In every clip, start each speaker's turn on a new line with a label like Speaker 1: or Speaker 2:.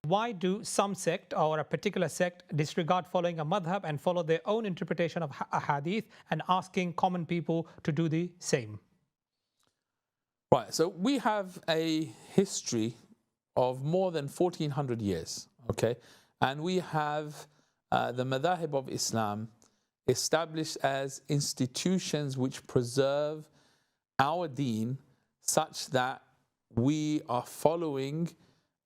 Speaker 1: why do some sect or a particular sect disregard following a madhab and follow their own interpretation of a hadith, and asking common people to do the same?
Speaker 2: Right, so we have a history of more than 1400 years, okay? And we have the Madhhab of Islam established as institutions which preserve our deen such that we are following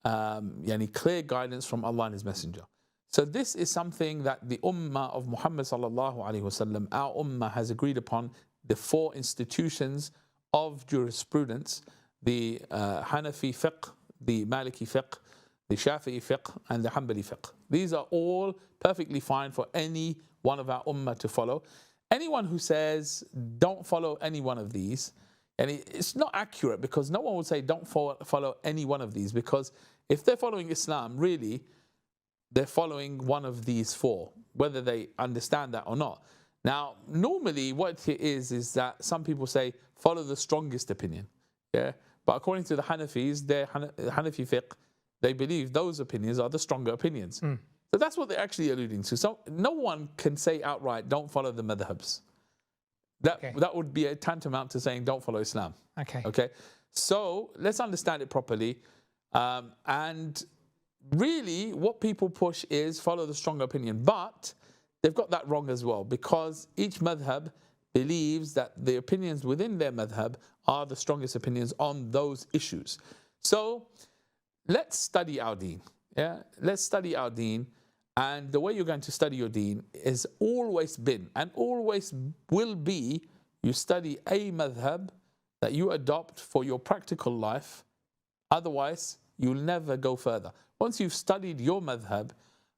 Speaker 2: clear guidance from Allah and His Messenger. So this is something that the Ummah of Muhammad sallallahu alaihi wasallam, our Ummah, has agreed upon, the four institutions of jurisprudence: the Hanafi fiqh, the Maliki fiqh, the Shafi'i fiqh, and the Hanbali fiqh. These are all perfectly fine for any one of our Ummah to follow. Anyone who says don't follow any one of these, and it's not accurate, because no one would say don't follow any one of these, because if they're following Islam, really, they're following one of these four, whether they understand that or not. Now, normally what it is that some people say follow the strongest opinion, yeah. But according to the Hanafis, their Hanafi fiqh, they believe those opinions are the stronger opinions. So that's what they're actually alluding to. So no one can say outright, don't follow the madhabs. That would be a tantamount to saying don't follow Islam. Okay. So let's understand it properly. And really, what people push is follow the stronger opinion. But they've got that wrong as well, because each madhab believes that the opinions within their madhab are the strongest opinions on those issues. So let's study our deen. Yeah, let's study our deen. And the way you're going to study your deen is always been and always will be, you study a madhab that you adopt for your practical life. Otherwise, you'll never go further. Once you've studied your madhab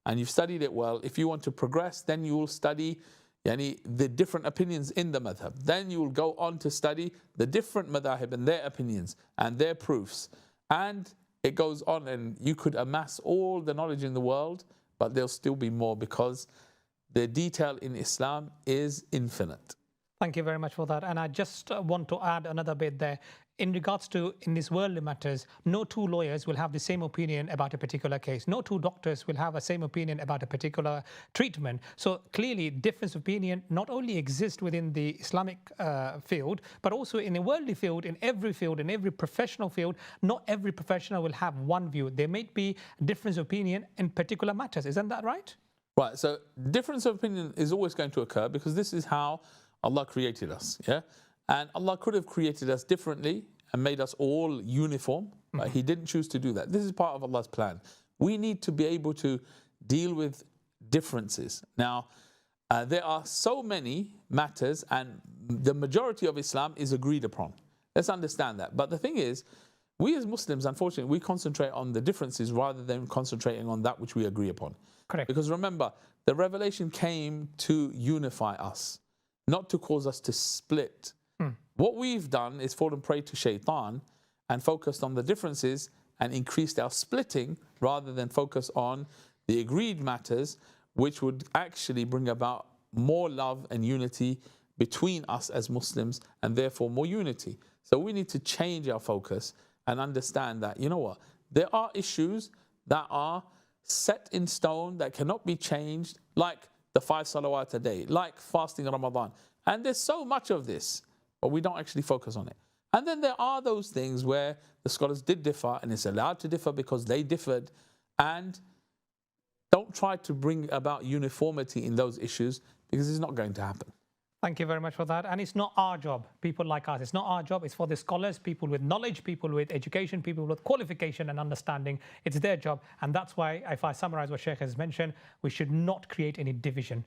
Speaker 2: and you've studied it well, if you want to progress, then you will study the different opinions in the madhab. Then you will go on to study the different madhab and their opinions and their proofs. And it goes on, and you could amass all the knowledge in the world, but there'll still be more, because the detail in Islam is infinite.
Speaker 1: Thank you very much for that. And I just want to add another bit there. In regards to, in these worldly matters, no two lawyers will have the same opinion about a particular case. No two doctors will have the same opinion about a particular treatment. So clearly, difference of opinion not only exists within the Islamic field, but also in a worldly field, in every professional field. Not every professional will have one view. There may be difference of opinion in particular matters. Isn't that right?
Speaker 2: Right. So difference of opinion is always going to occur, because this is how Allah created us. Yeah. And Allah could have created us differently and made us all uniform, but He didn't choose to do that. This is part of Allah's plan. We need to be able to deal with differences. Now, there are so many matters, and the majority of Islam is agreed upon. Let's understand that. But the thing is, we as Muslims, unfortunately, we concentrate on the differences rather than concentrating on that which we agree upon.
Speaker 1: Correct.
Speaker 2: Because remember, the revelation came to unify us, not to cause us to split. What we've done is fallen prey to shaitan and focused on the differences and increased our splitting, rather than focus on the agreed matters, which would actually bring about more love and unity between us as Muslims, and therefore more unity. So we need to change our focus and understand that, you know what, there are issues that are set in stone that cannot be changed, like the 5 salawat a day, like fasting Ramadan. And there's so much of this, but we don't actually focus on it. And then there are those things where the scholars did differ, and it's allowed to differ because they differed. And don't try to bring about uniformity in those issues, because it's not going to happen.
Speaker 1: Thank you very much for that. And it's not our job, people like us. It's not our job. It's for the scholars, people with knowledge, people with education, people with qualification and understanding. It's their job. And that's why, if I summarize what Sheikh has mentioned, we should not create any division.